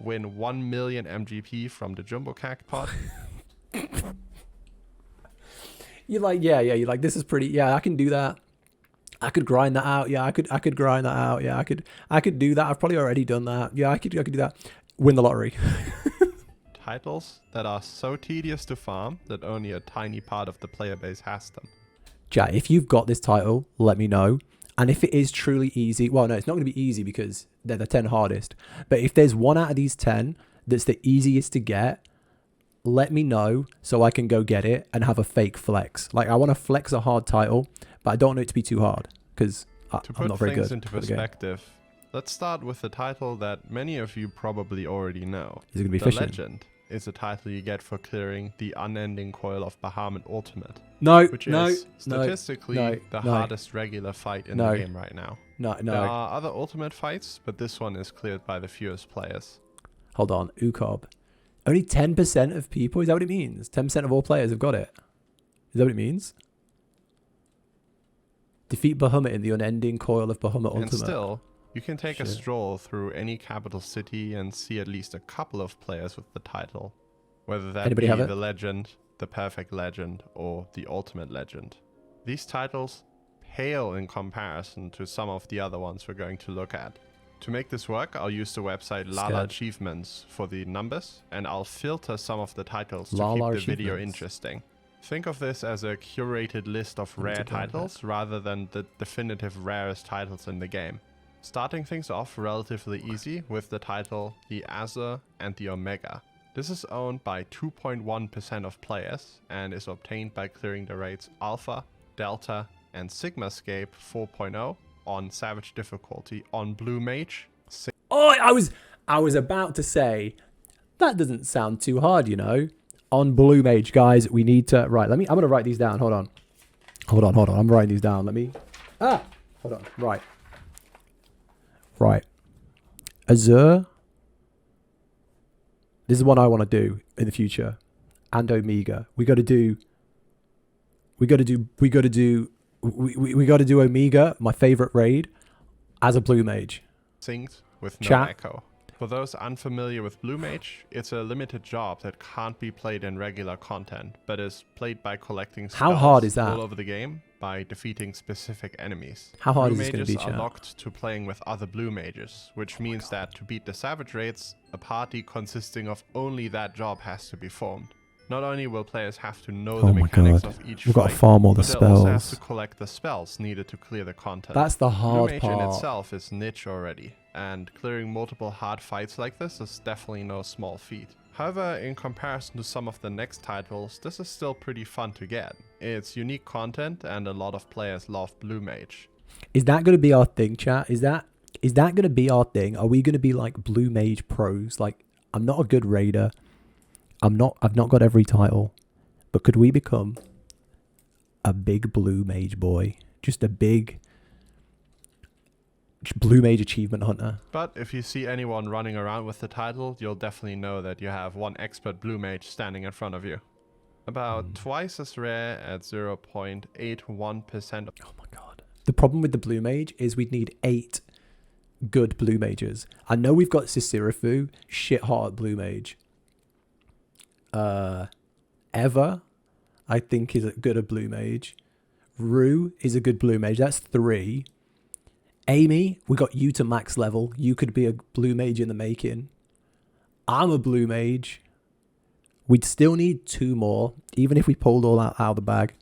win 1 million MGP from the Jumbo Cac pot. You're like, you're like, this is pretty, I can do that. I could grind that out. I could grind that out. I could do that. I've probably already done that. I could do that. Win the lottery. Titles that are so tedious to farm that only a tiny part of the player base has them. Chat, if you've got this title, let me know. And if it is truly easy, well, no, it's not going to be easy because they're the 10 hardest. But if there's one out of these 10 that's the easiest to get, let me know so I can go get it and have a fake flex. Like, I want to flex a hard title, but I don't want it to be too hard because I'm not very good. To put things into perspective, let's start with the title that many of you probably already know. Is it going to be The fishing? Legend is a title you get for clearing the unending coil of Bahamut Ultimate. Which is statistically the hardest regular fight in the game right now. There are other ultimate fights, but this one is cleared by the fewest players. Hold on, Ukob. Only 10% of people? Is that what it means? 10% of all players have got it? Is that what it means? Defeat Bahamut in the unending coil of Bahamut Ultimate. And still, you can take a stroll through any capital city and see at least a couple of players with the title. Whether that be the Legend, the Perfect Legend, or the Ultimate Legend. These titles pale in comparison to some of the other ones we're going to look at. To make this work, I'll use the website Lala Achievements for the numbers, and I'll filter some of the titles to keep the video interesting. Think of this as a curated list of rare titles rather than the definitive rarest titles in the game. Starting things off relatively easy with the title The Azure and the Omega. This is owned by 2.1% of players and is obtained by clearing the raids Alpha, Delta, and Sigmascape 4.0 on Savage difficulty on Blue Mage. Oh, I was about to say that doesn't sound too hard, you know. On Blue Mage, guys, we need to I'm gonna write these down. Hold on. I'm writing these down. Hold on. Right. Azure. This is one I want to do in the future. And Omega. We got to do Omega, my favorite raid, as a Blue Mage. Synced with no echo. For those unfamiliar with Blue Mage, it's a limited job that can't be played in regular content, but is played by collecting spells. How hard is that? All over the game by defeating specific enemies. How hard Blue is this going to be, mages are locked to playing with other Blue Mages, which means that to beat the Savage raids, a party consisting of only that job has to be formed. Not only will players have to know the mechanics of each fight, got to farm all the but they'll also have spells. to collect the spells needed to clear the content. That's the hard Blue Mage part. in itself is niche already, and clearing multiple hard fights like this is definitely no small feat. However, in comparison to some of the next titles, this is still pretty fun to get. It's unique content and a lot of players love Blue Mage. Is that going to be our thing, chat? Is that going to be our thing? Are we going to be like Blue Mage pros? Like, I'm not a good raider. I've not got every title, but could we become a big Blue Mage boy? Just a big Blue Mage achievement hunter. But if you see anyone running around with the title, you'll definitely know that you have one expert Blue Mage standing in front of you. About twice as rare at 0.81%. Oh my god. The problem with the Blue Mage is we'd need 8 good Blue Mages. I know we've got Sisirifu, shit hot Blue Mage. Eva, I think, is a good Blue Mage. Rue is a good Blue Mage. That's 3. Amy, we got you to max level. You could be a Blue Mage in the making. I'm a Blue Mage. We'd still need 2 more, even if we pulled all out of the bag.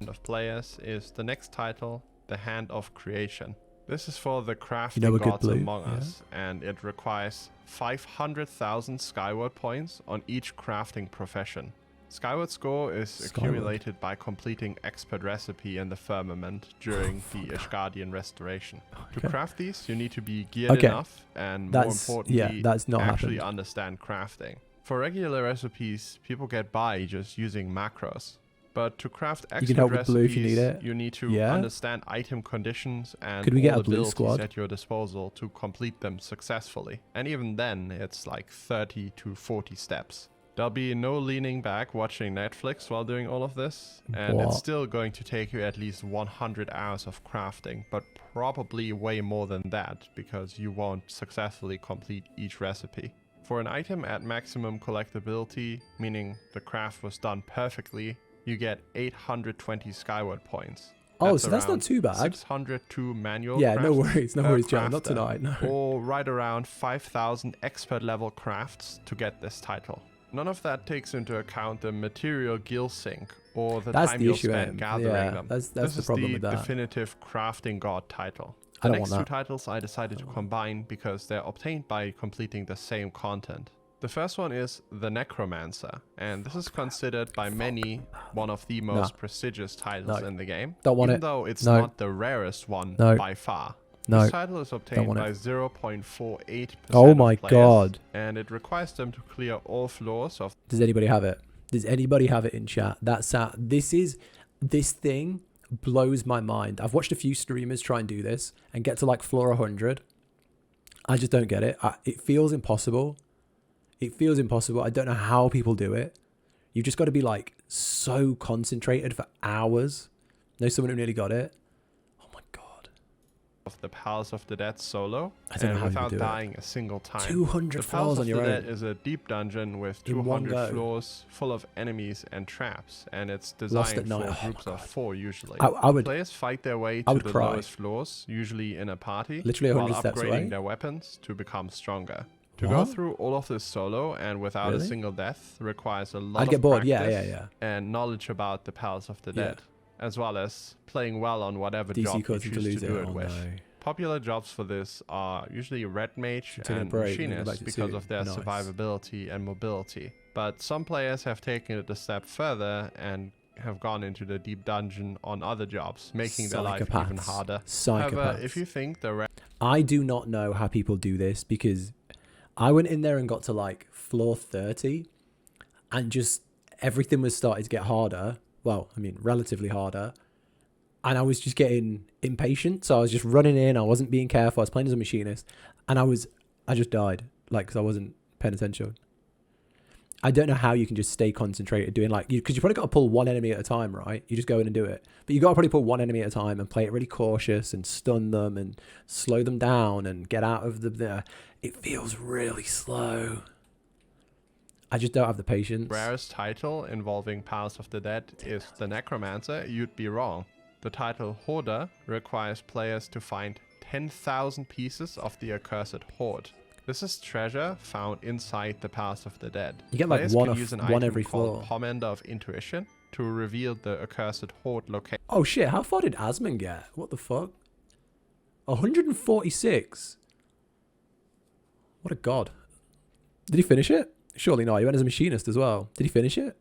Of players is the next title, The Hand of Creation. This is for the crafting gods among us, and it requires 500,000 Skyward points on each crafting profession. Skyward score is accumulated by completing expert recipe in the firmament during the Ishgardian restoration. To craft these, you need to be geared enough and, more importantly, actually understand crafting. For regular recipes, people get by just using macros. But to craft expert recipes, you need to understand item conditions and all abilities at your disposal to complete them successfully. And even then, it's like 30 to 40 steps. There'll be no leaning back watching Netflix while doing all of this, and it's still going to take you at least 100 hours of crafting, but probably way more than that, because you won't successfully complete each recipe. For an item at maximum collectability, meaning the craft was done perfectly, you get 820 skyward points. Oh, so that's not too bad. 602 manual Yeah, crafts no worries, Joe, not crafter, tonight, no. Or right around 5,000 expert level crafts to get this title. None of that takes into account the material gill sink or the time you'll spend gathering them. That's this the problem with that. This is the definitive crafting god title. The next two titles I decided to combine because they're obtained by completing the same content. The first one is the Necromancer, and this is considered by many one of the most prestigious titles in the game, even though it's not the rarest one by far. This title is obtained by 0.48% oh my of players, god, and it requires them to clear all floors of... Does anybody have it? Does anybody have it in chat? This thing blows my mind. I've watched a few streamers try and do this and get to like floor 100. I just don't get it. It feels impossible. It feels impossible. I don't know how people do it. You've just got to be like so concentrated for hours. Know someone who nearly got it. Oh my god. Of the Palace of the Dead solo, I don't know how without you do dying a single time. 200 floors on your own. The Palace of the Dead is a deep dungeon with 200 floors full of enemies and traps, and it's designed for groups of 4 usually. Players fight their way to the lowest floors, usually in a party, literally 100 while steps away. upgrading their weapons to become stronger. To go through all of this solo and without a single death requires a lot of practice and knowledge about the Palace of the Dead, as well as playing well on whatever job you choose to do it with. Popular jobs for this are usually red mage and machinist because of their survivability and mobility. But some players have taken it a step further and have gone into the deep dungeon on other jobs, making their life even harder. However, if you think I do not know how people do this, because I went in there and got to like floor 30 and just everything was starting to get harder. Well, I mean, relatively harder. And I was just getting impatient. So I was just running in. I wasn't being careful. I was playing as a machinist and I just died, like, because I wasn't paying attention. I don't know how you can just stay concentrated doing because you probably got to pull one enemy at a time, right? You just go in and do it. But you got to probably pull one enemy at a time and play it really cautious and stun them and slow them down and get out of the it feels really slow. I just don't have the patience. Rarest title involving Palace of the Dead is the Necromancer, you'd be wrong. The title Hoarder requires players to find 10,000 pieces of the accursed hoard. This is treasure found inside the Palace of the Dead. You get like one every floor. Pomander of Intuition to reveal the accursed hoard location. Oh shit, how far did Asmon get? What the fuck? 146. What a god. Did he finish it? Surely not. He went as a machinist as well. Did he finish it?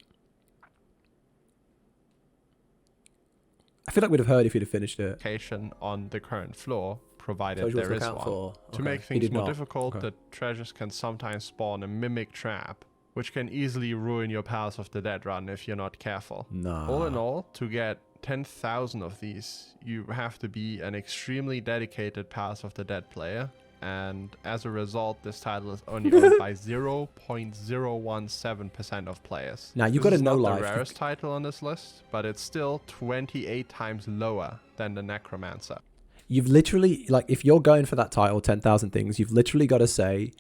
I feel like we'd have heard if he'd have finished it. Location on the current floor, provided there is one. To make things more difficult, the treasures can sometimes spawn a mimic trap, which can easily ruin your Palace of the Dead run if you're not careful. All in all, to get 10,000 of these, you have to be an extremely dedicated Palace of the Dead player. And as a result, this title is only owned by 0.017% of players. Now, you got to know life. It's the rarest title on this list, but it's still 28 times lower than the Necromancer. You've literally, like, if you're going for that title, 10,000 things, you've literally got to say,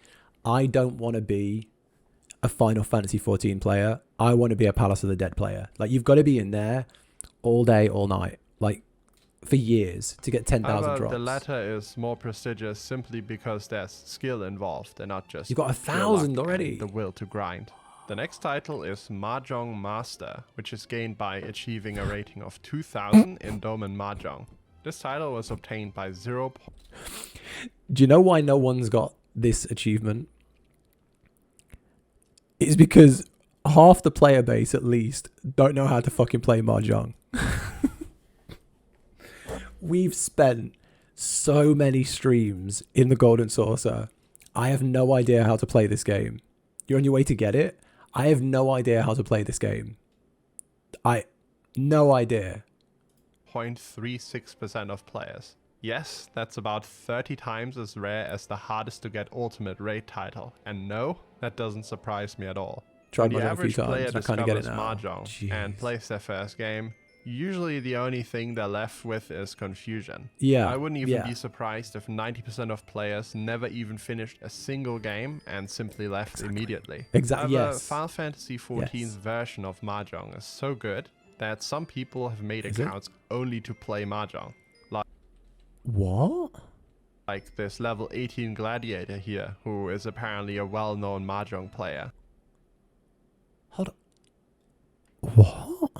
I don't want to be a Final Fantasy XIV player. I want to be a Palace of the Dead player. Like, you've got to be in there all day, all night, like, for years to get 10,000 drops. The latter is more prestigious simply because there's skill involved and not just you've got 1,000 already. The will to grind. The next title is Mahjong Master, which is gained by achieving a rating of 2,000 in Domain Mahjong. This title was obtained by 0. Do you know why no one's got this achievement? It's because half the player base, at least, don't know how to fucking play Mahjong. We've spent so many streams in the Golden Saucer. I have no idea how to play this game. You're on your way to get it? I have no idea how to play this game. No idea. 0.36% of players. Yes, that's about 30 times as rare as the hardest to get ultimate raid title. And no, that doesn't surprise me at all. Tried when the Mahjong a few average player times. I kind of get it now. Mahjong and plays their first game, usually the only thing they're left with is confusion. Yeah. I wouldn't even be surprised if 90% of players never even finished a single game and simply left immediately. Exactly. However, Yes. Final Fantasy XIV's version of Mahjong is so good that some people have made accounts only to play Mahjong. What? Like this level 18 gladiator here, who is apparently a well-known Mahjong player. Hold on. What?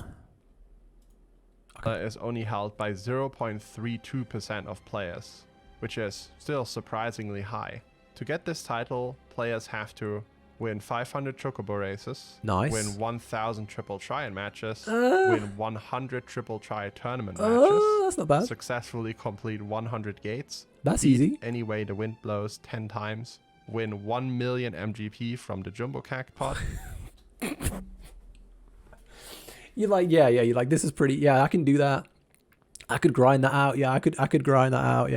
Is only held by 0.32% of players, which is still surprisingly high. To get this title, players have to win 500 Chocobo races, win 1,000 triple triad matches, win 100 triple triad tournament matches, that's not bad. Successfully complete 100 gates, that's easy. Any way the wind blows 10 times, win 1 million MGP from the Jumbo Cac pot. You're like, you're like, this is pretty, I can do that. I could grind that out. I could grind that out.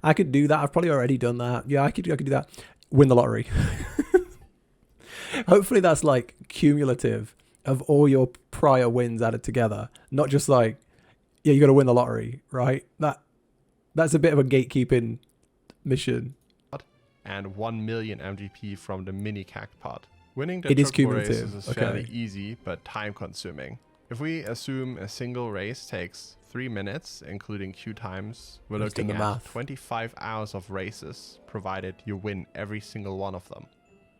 I could do that. I've probably already done that. I could do that. Win the lottery. Hopefully that's like cumulative of all your prior wins added together. Not just like, you got to win the lottery, right? That's a bit of a gatekeeping mission. And 1 million MGP from the mini cac pot. Winning the Chocobo races is fairly easy, but time consuming. If we assume a single race takes 3 minutes, including queue times, we're looking at 25 hours of races, provided you win every single one of them.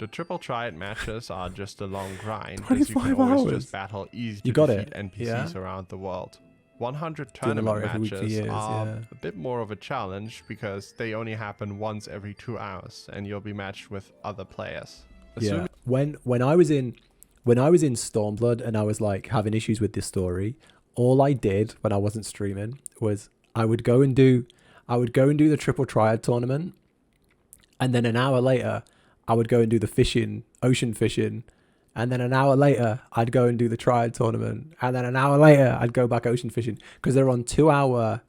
The triple triad matches are just a long grind, as you can always just battle easy to defeat NPCs around the world. 100 tournament matches are a bit more of a challenge because they only happen once every 2 hours, and you'll be matched with other players. When I was in Stormblood and I was like having issues with this story, all I did when I wasn't streaming was I would go and do the triple triad tournament, and then an hour later I would go and do the ocean fishing, and then an hour later I'd go and do the triad tournament, and then an hour later I'd go back ocean fishing, because they're on 2-hour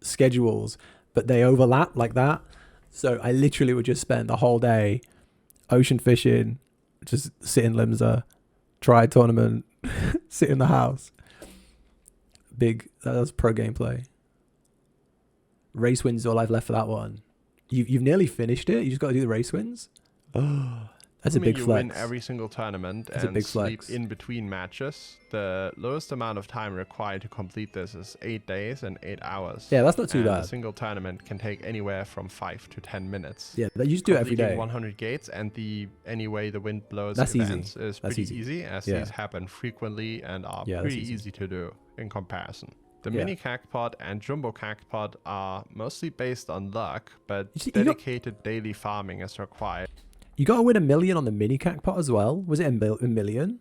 schedules, but they overlap like that. So I literally would just spend the whole day ocean fishing, just sit in Limsa, triad tournament, sit in the house. That was pro gameplay. Race wins is all I've left for that one. You've nearly finished it. You just got to do the race wins. Oh, that's a big flex. You win every single tournament and sleep in between matches. The lowest amount of time required to complete this is 8 days and 8 hours. Yeah, that's not too bad. A single tournament can take anywhere from 5 to 10 minutes. Yeah, you just do it every day. 100 gates and any way the wind blows that's events easy. Is pretty easy, as these happen frequently and are pretty easy to do in comparison. The mini cacpot and jumbo cacpot are mostly based on luck, but dedicated daily farming is required. You got to win 1 million on the mini cacpot as well. Was it a million?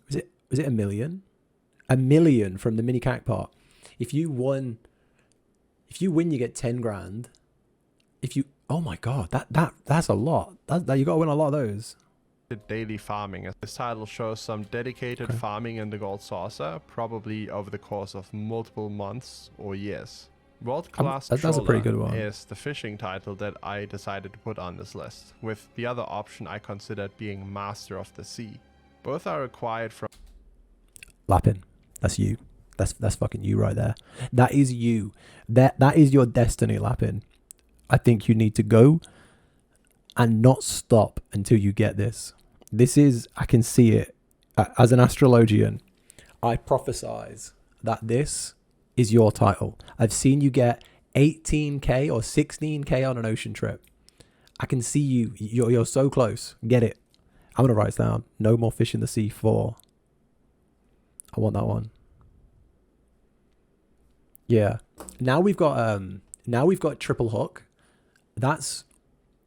Was it 1 million? 1 million from the mini cacpot. If you win, you get 10 grand. Oh my god, that's a lot. You got to win a lot of those. Daily farming. This title shows some dedicated farming in the gold saucer, probably over the course of multiple months or years. World Class that's a pretty good one. Is the fishing title that I decided to put on this list, with the other option I considered being Master of the Sea. Both are required from Lappin. That's you. That's fucking you right there. That is you. That is your destiny, Lappin. I think you need to go and not stop until you get this. This is, I can see it. As an astrologian, I prophesize that this is your title. I've seen you get 18k or 16k on an ocean trip. I can see you. You're so close. Get it. I'm going to write this down. No more fish in the sea 4. I want that one. Yeah. Now we've got triple hook. That's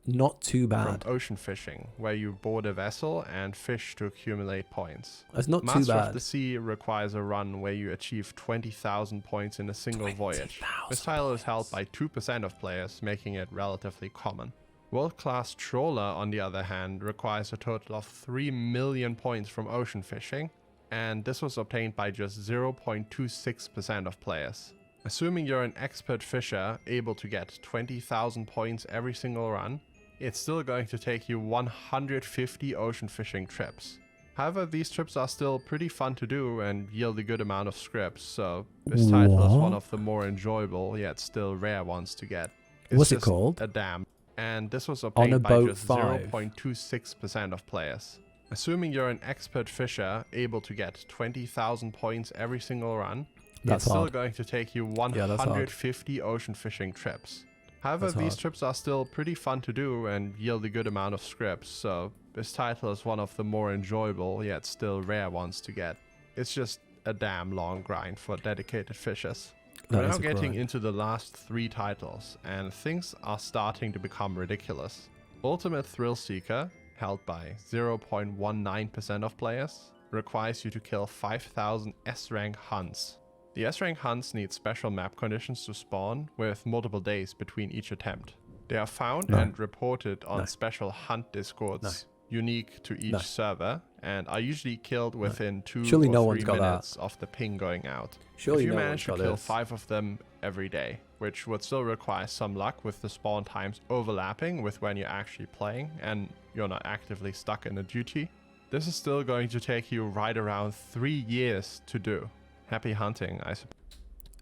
not too bad. From ocean fishing, where you board a vessel and fish to accumulate points. That's not Master too bad. Master of the Sea requires a run where you achieve 20,000 points in a single voyage. This title is held by 2% of players, making it relatively common. World Class Trawler, on the other hand, requires a total of 3 million points from ocean fishing, and this was obtained by just 0.26% of players. Assuming you're an expert fisher able to get 20,000 points every single run, it's still going to take you 150 ocean fishing trips. However, these trips are still pretty fun to do and yield a good amount of scripts, so this title is one of the more enjoyable yet still rare ones to get. What's it called? A dam. And this was obtained by just 0.26% of players. Assuming you're an expert fisher able to get 20,000 points every single run, it's still going to take you 150 ocean fishing trips. However, these trips are still pretty fun to do and yield a good amount of scripts, so this title is one of the more enjoyable yet still rare ones to get. It's just a damn long grind for dedicated fishers. We're now getting into the last 3 titles, and things are starting to become ridiculous. Ultimate Thrillseeker, held by 0.19% of players, requires you to kill 5,000 S-rank hunts. The S-rank hunts need special map conditions to spawn, with multiple days between each attempt. They are found and reported on special hunt discords, unique to each server, and are usually killed within 2 or 3 minutes of the ping going out. If you manage to kill 5 of them every day, which would still require some luck with the spawn times overlapping with when you're actually playing and you're not actively stuck in a duty, this is still going to take you right around 3 years to do. Happy hunting, I suppose.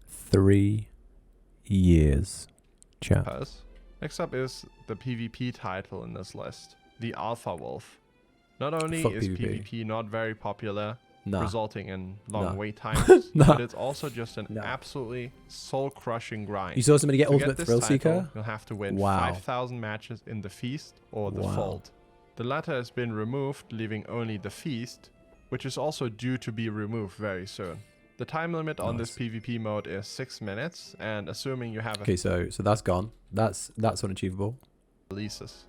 3 years. Chat. Next up is the PvP title in this list, the Alpha Wolf. Not only is PvP not very popular, resulting in long wait times, but it's also just an absolutely soul-crushing grind. You saw somebody get Ultimate Thrillseeker? You'll have to win 5,000 matches in the Feast or the Fold. The latter has been removed, leaving only the Feast, which is also due to be removed very soon. The time limit on this PvP mode is 6 minutes, and assuming you have okay, so that's gone. That's unachievable. Releases.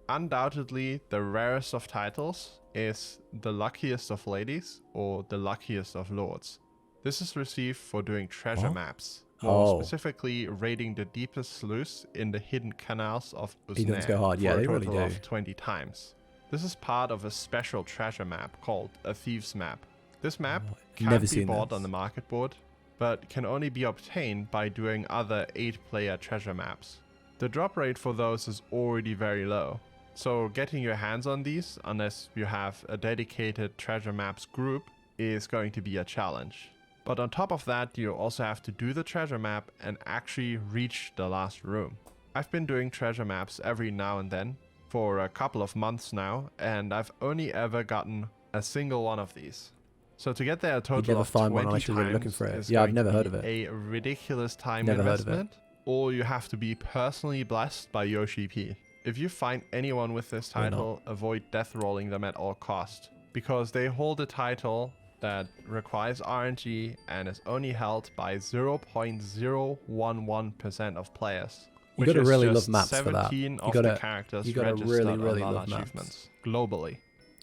Undoubtedly, the rarest of titles is the luckiest of ladies or the luckiest of lords. This is received for doing treasure maps, more specifically raiding the deepest sloughs in the hidden canals of Jolsn for a total of 20 times. This is part of a special treasure map called a Thieves Map. This map can't be bought on the market board, but can only be obtained by doing other 8-player treasure maps. The drop rate for those is already very low, so getting your hands on these, unless you have a dedicated treasure maps group, is going to be a challenge. But on top of that, you also have to do the treasure map and actually reach the last room. I've been doing treasure maps every now and then for a couple of months now, and I've only ever gotten a single one of these. So to get there a total of 20 times is I've never heard of it. A ridiculous time investment, or you have to be personally blessed by Yoshi P. If you find anyone with this title, avoid death rolling them at all cost, because they hold a title that requires RNG and is only held by 0.011% of players. You gotta really love maps for that. 17 of the characters registered on LAL achievements globally.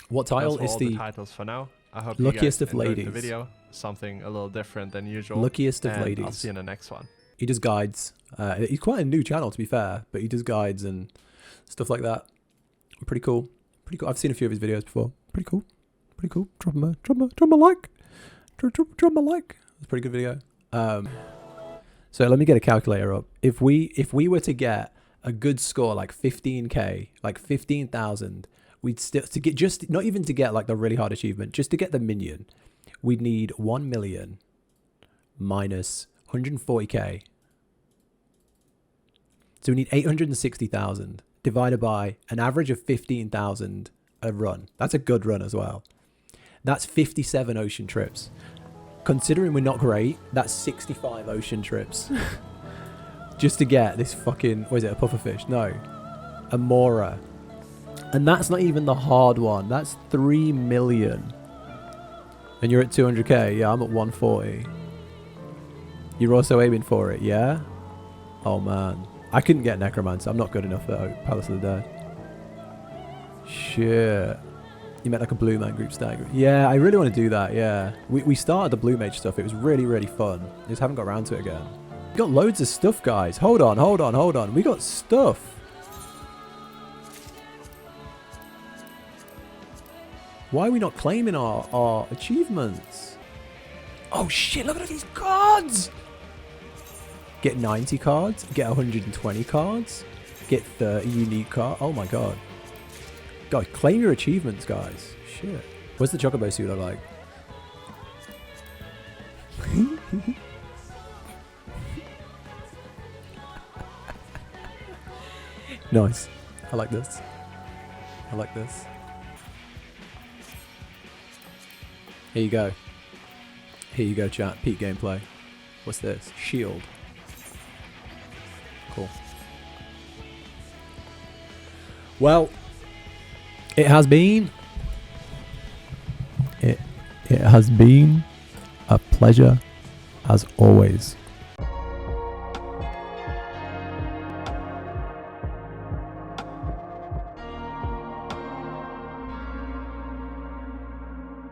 What title is the titles for now? I hope luckiest you guys of ladies? The video, something a little different than usual. Luckiest of ladies. I'll see you in the next one. He does guides. He's quite a new channel, to be fair, but he does guides and stuff like that. Pretty cool. Pretty cool. I've seen a few of his videos before. Pretty cool. Pretty cool. Drop him a like. Drop him a like. It's a pretty good video. So let me get a calculator up. If we were to get a good score like 15k, like 15,000, we'd still to get just not even to get like the really hard achievement, just to get the minion, we'd need 1 million minus 140k. So we need 860,000 divided by an average of 15,000 a run. That's a good run as well. That's 57 ocean trips. Considering we're not great, that's 65 ocean trips. Just to get this fucking, what is it, a pufferfish? No, a mora. And that's not even the hard one. That's 3 million. And you're at 200k. Yeah, I'm at 140. You're also aiming for it, yeah? Oh man. I couldn't get Necromancer. I'm not good enough at Palace of the Dead. Shit. You met like a Blue Man group stag. Yeah, I really want to do that, yeah. We started the Blue Mage stuff. It was really, really fun. Just haven't got around to it again. We got loads of stuff, guys. Hold on. We got stuff. Why are we not claiming our achievements? Oh shit, look at these cards! Get 90 cards, get 120 cards, get 30 unique cards. Oh my god. Guys, claim your achievements, guys. Shit. What's the chocobo suit look like? Nice. I like this. I like this. Here you go. Here you go, chat. Peak gameplay. What's this? Shield. Cool. Well, it has been a pleasure as always.